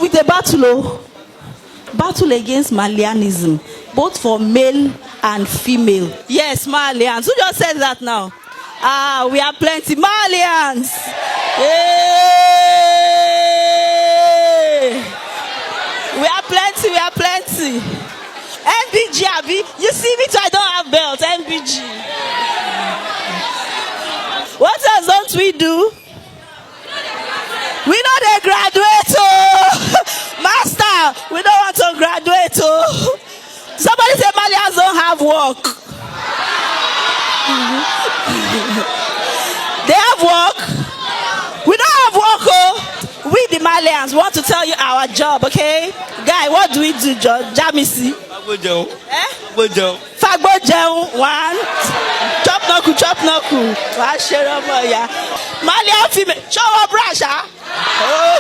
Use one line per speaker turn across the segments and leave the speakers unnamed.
with a battle, battle against Malianism, both for male and female. Yes, Malians. Who just said that now? We are plenty Malians. Hey! We are plenty. NBG, Abi. You see me too, I don't have belt. NBG. What else don't we do? We know they graduate, Master, we don't want to graduate, Somebody say Malians don't have work. They have work. We don't have work, We the Malians want to tell you our job, okay? Guy, what do we do, Jamisi? Fagbo one. Chop noku. Malian female. Show up, Rasha.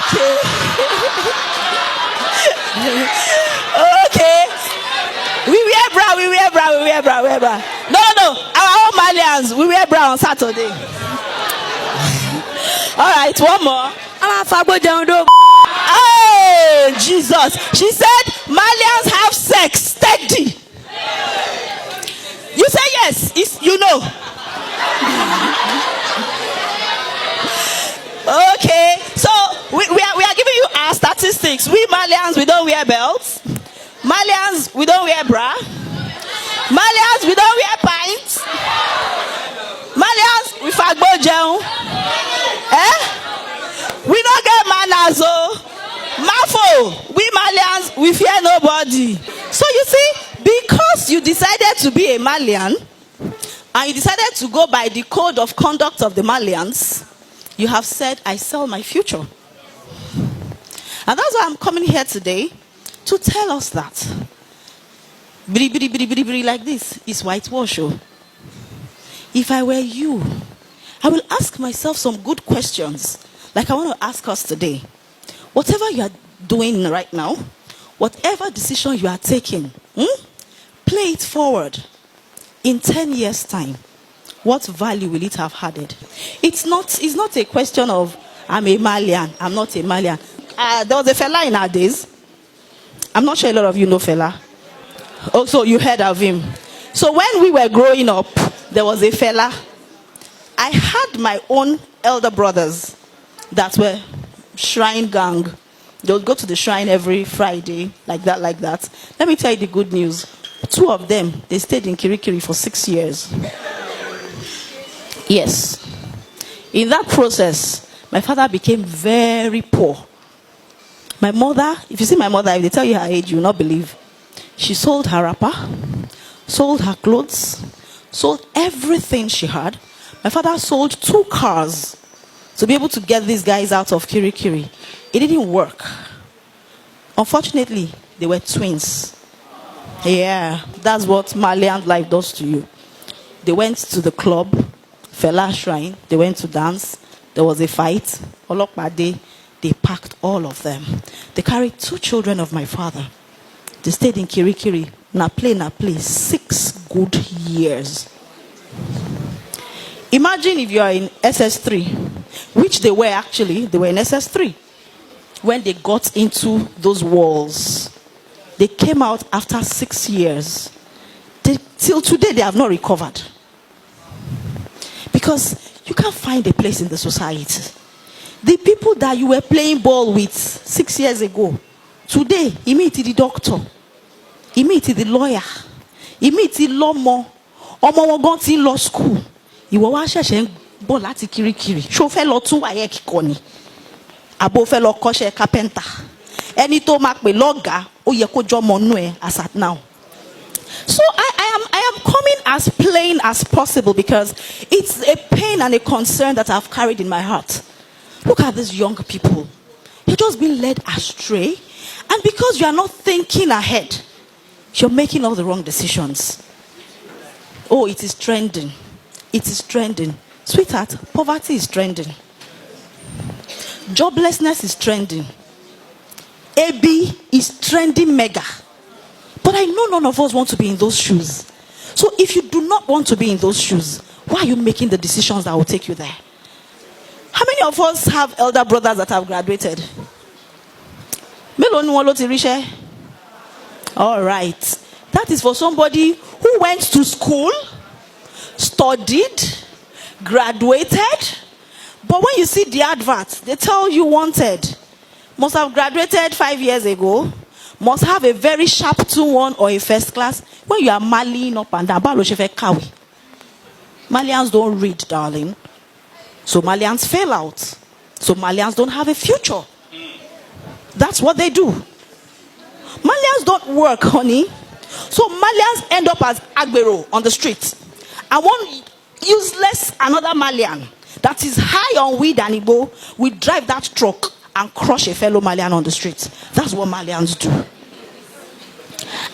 Okay. Okay. We wear bra. No. Our own Malians, we wear bra on Saturday. All right, one more. Oh, Jesus. She said Malians have sex steady. You say yes, you know. Okay, so we are giving you our statistics. We Malians, we don't wear belts. Malians, we don't wear bra. Malians, we don't wear pints. Malians, we fagbo jeun. We don't get manners, Mafo, we Malians, we fear nobody. So you see, because you decided to be a Malian, and you decided to go by the code of conduct of the Malians, you have said, I sell my future. And that's why I'm coming here today to tell us that. Bri like this is whitewash. If I were you, I will ask myself some good questions, like I want to ask us today. Whatever you are doing right now, whatever decision you are taking, play it forward. In 10 years' time, what value will it have added? It's not a question of, I'm a Malian, I'm not a Malian. There was a fella in our days. I'm not sure a lot of you know fella. Also, you heard of him. So when we were growing up, there was a fella. I had my own elder brothers that were shrine gang. They would go to the shrine every Friday, like that. Let me tell you the good news. 2 of them, they stayed in Kirikiri for 6 years. Yes. In that process, my father became very poor. My mother, if you see my mother, if they tell you her age, you will not believe. She sold her wrapper, sold her clothes, sold everything she had. My father sold 2 cars to be able to get these guys out of Kirikiri. It didn't work. Unfortunately, they were twins. Yeah, that's what Malian life does to you. They went to the club, Fela Shrine. They went to dance. There was a fight. Olokpade, they packed all of them. They carried 2 children of my father. They stayed in Kirikiri. Na play. 6 good years. Imagine if you are in SS3, which they were actually. They were in SS3. When they got into those walls, they came out after 6 years. Till today, they have not recovered. Because you can't find a place in the society. The people that you were playing ball with 6 years ago, today, he meet the doctor, he meet the lawyer, he meet the lawman, ọmọ wọn gan ti law school. Ìwọ wá ṣẹ̀ṣẹ̀ ń bọ̀ láti Kirikiri. Ṣó fẹ́ lọ tún wáyé kíkọ ni? Àbò fẹ́ lọ kọ́ṣẹ́ carpenter. Ẹni tó máa pè lọ́gàá, ó yẹ kó jọmọ nú ẹ as at now. So I am coming as plain as possible because it's a pain and a concern that I've carried in my heart. Look at these young people. You're just being led astray. And because you are not thinking ahead, you're making all the wrong decisions. Oh, it is trending. It is trending. Sweetheart, poverty is trending. Joblessness is trending. AB is trending mega. But I know none of us want to be in those shoes. So if you do not want to be in those shoes, why are you making the decisions that will take you there? How many of us have elder brothers that have graduated? Mélòó ni wọ́n ló ti ríṣẹ́? All right. That is for somebody who went to school, studied, graduated. But when you see the advert, they tell you wanted. Must have graduated 5 years ago. Must have a very sharp 2-1 or a first class. When you are Malian up and down, Malians don't read, darling. So Malians fail out. So Malians don't have a future. That's what they do. Malians don't work, honey. So Malians end up as Agbero on the street. And one useless another Malian that is high on weed and Igbo will drive that truck and crush a fellow Malian on the street. That's what Malians do.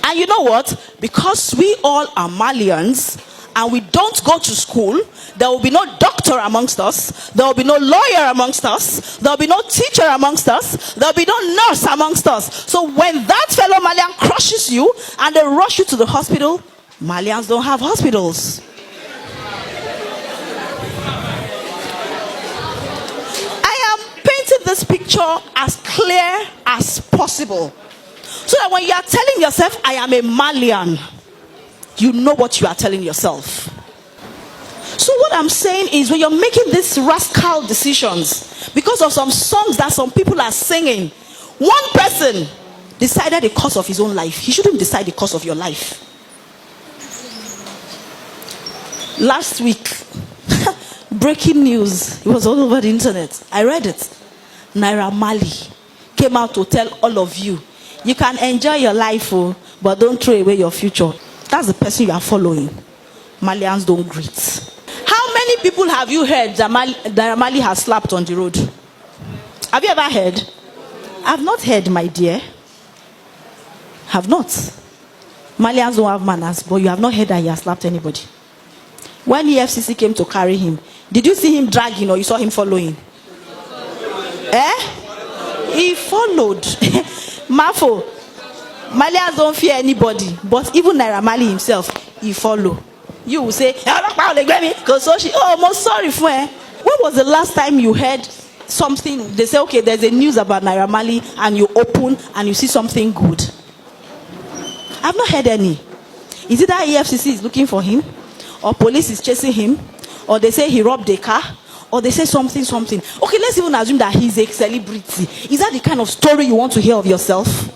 And you know what? Because we all are Malians and we don't go to school, there will be no doctor amongst us, there will be no lawyer amongst us, there will be no teacher amongst us, there will be no nurse amongst us. So when that fellow Malian crushes you and they rush you to the hospital, Malians don't have hospitals. I am painting this picture as clear as possible, so that when you are telling yourself, I am a Malian, you know what you are telling yourself. So what I'm saying is, when you're making these rascal decisions because of some songs that some people are singing, one person decided the course of his own life. He shouldn't decide the course of your life. Last week, breaking news, it was all over the internet. I read it. Naira Marley came out to tell all of you, you can enjoy your life, but don't throw away your future. That's the person you are following. Malians don't greet. How many people have you heard that Naira Marley has slapped on the road? Have you ever heard? I've not heard, my dear. Have not. Malians don't have manners, but you have not heard that he has slapped anybody. When EFCC came to carry him, did you see him dragging or you saw him following? He followed. Mafo, Malians don't fear anybody, but even Naira Marley himself, he follow. You will say, oh, most sorry for her. When was the last time you heard something? They say, okay, there's a news about Naira Marley, and you open and you see something good. I've not heard any. Is it that EFCC is looking for him, or police is chasing him, or they say he robbed a car, or they say something. Okay, let's even assume that he's a celebrity. Is that the kind of story you want to hear of yourself?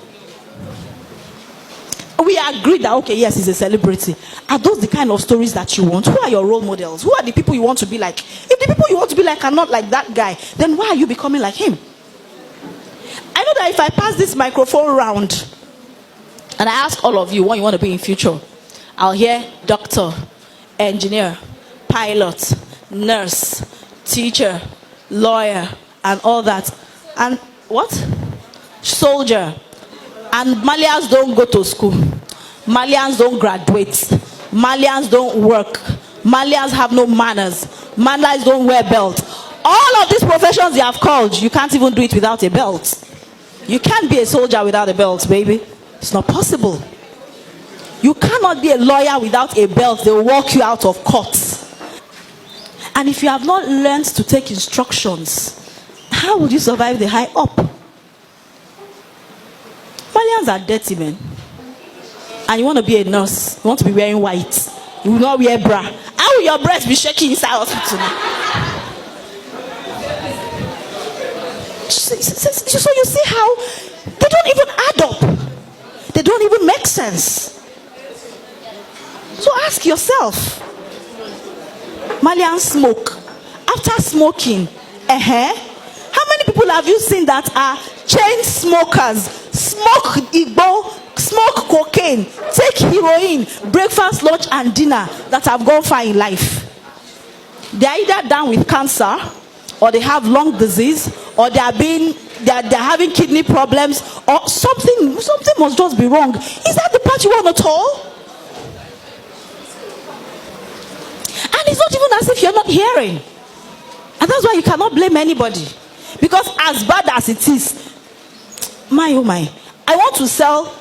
We agree that, okay, yes, he's a celebrity. Are those the kind of stories that you want? Who are your role models? Who are the people you want to be like? If the people you want to be like are not like that guy, then why are you becoming like him? I know that if I pass this microphone round and I ask all of you what you want to be in future, I'll hear doctor, engineer, pilot, nurse, teacher, lawyer, and all that. And what? Soldier. And Malians don't go to school. Malians don't graduate. Malians don't work. Malians have no manners. Malians don't wear belt. All of these professions you have called, you can't even do it without a belt. You can't be a soldier without a belt, baby. It's not possible. You cannot be a lawyer without a belt. They will walk you out of court. And if you have not learned to take instructions, how would you survive the high up? Malians are dirty men. And you want to be a nurse. You want to be wearing white. You will not wear bra. How will your breast be shaking inside hospital now? So you see how they don't even add up. They don't even make sense. So ask yourself. Malians smoke. After smoking, how many people have you seen that are chain smokers? Smoke Igbo, smoke cocaine, take heroin, breakfast, lunch, and dinner that have gone far in life. They are either down with cancer, or they have lung disease, or they're having kidney problems, or something must just be wrong. Is that the part you want at all? And it's not even as if you're not hearing. And that's why you cannot blame anybody. Because as bad as it is, my oh my, I want to sell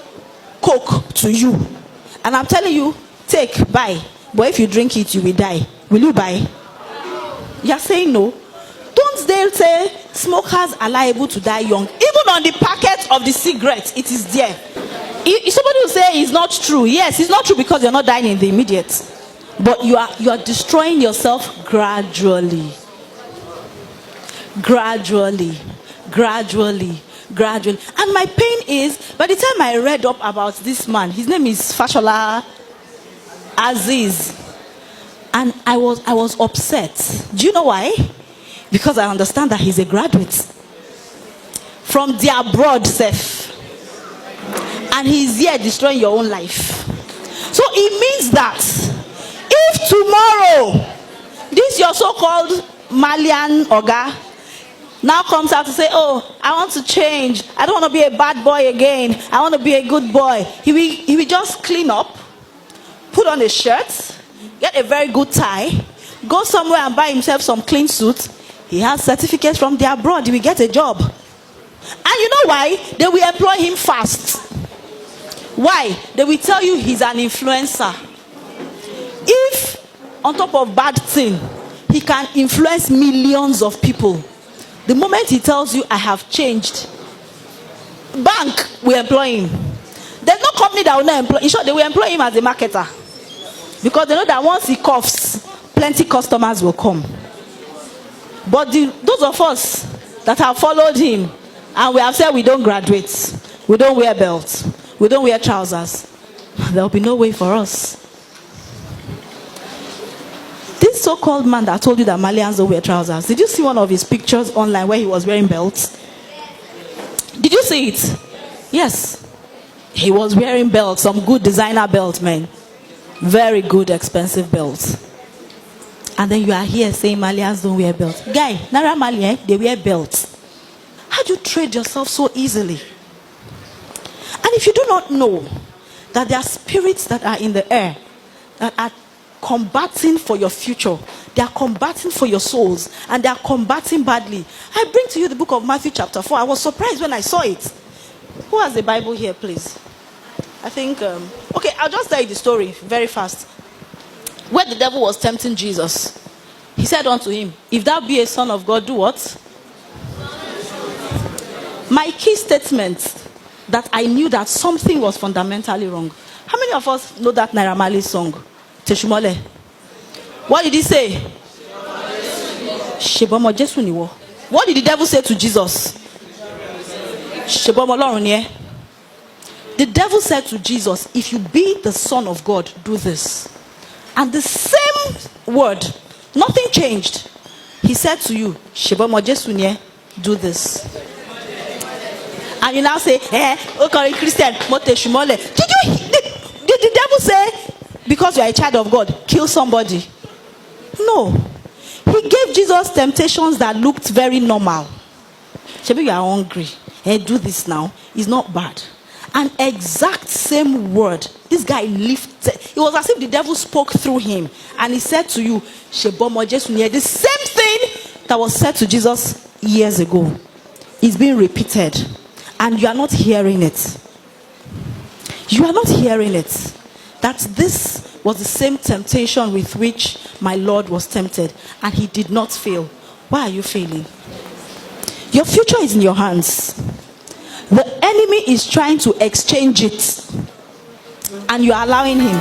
Coke to you, and I'm telling you, take, buy. But if you drink it, you will die. Will you buy? You're saying no. Don't they say, smokers are liable to die young. Even on the packet of the cigarette, it is there. If somebody will say it's not true. Yes, it's not true because you're not dying in the immediate. But you are destroying yourself gradually. Gradually. And my pain is, by the time I read up about this man, his name is Fashola Aziz, and I was upset. Do you know why? Because I understand that he's a graduate from the abroad self, and he's here destroying your own life. So it means that if tomorrow this your so-called Malian Oga now comes out to say, oh, I want to change, I don't want to be a bad boy again, I want to be a good boy, he will just clean up, put on a shirt, get a very good tie, go somewhere and buy himself some clean suit. He has certificates from the abroad, he will get a job. And you know why? They will employ him fast. Why? They will tell you he's an influencer. If on top of bad thing, he can influence millions of people, the moment he tells you, I have changed, bank will employ him. There's no company that will not employ him. In short, they will employ him as a marketer. Because they know that once he coughs, plenty customers will come. But those of us that have followed him, and we have said we don't graduate, we don't wear belts, we don't wear trousers, there will be no way for us. This so-called man that told you that Malians don't wear trousers, did you see one of his pictures online where he was wearing belts? Did you see it? Yes. He was wearing belts, some good designer belts, man. Very good, expensive belts. And then you are here saying Malians don't wear belts. Guy, Naira Mali, they wear belts. How do you trade yourself so easily? And if you do not know that there are spirits that are in the air that are combating for your future, they are combating for your souls, and they are combating badly. I bring to you the book of Matthew chapter 4. I was surprised when I saw it. Who has the Bible here, please? I think, okay, I'll just tell you the story very fast. Where the devil was tempting Jesus, he said unto him, if thou be a son of God, do what? My key statement that I knew that something was fundamentally wrong. How many of us know that Naira Marley song? Teshumole. What did he say? Shebomo Jesu niwo. What did the devil say to Jesus? Shebomo Olorun ni. The devil said to Jesus, if you be the Son of God, do this. And the same word, nothing changed. He said to you, Shebomo Jesu ni, do this. And you now say, okay, Christian, mote shumole. Did the devil say, because you are a child of God, kill somebody? No. He gave Jesus temptations that looked very normal. Maybe you are hungry. Hey, do this now. It's not bad. An exact same word. This guy lifted. It was as if the devil spoke through him. And he said to you, Shebomo Jesu ni, the same thing that was said to Jesus years ago is being repeated. And you are not hearing it. You are not hearing it. That this was the same temptation with which my Lord was tempted. And he did not fail. Why are you failing? Your future is in your hands. The enemy is trying to exchange it. And you are allowing him.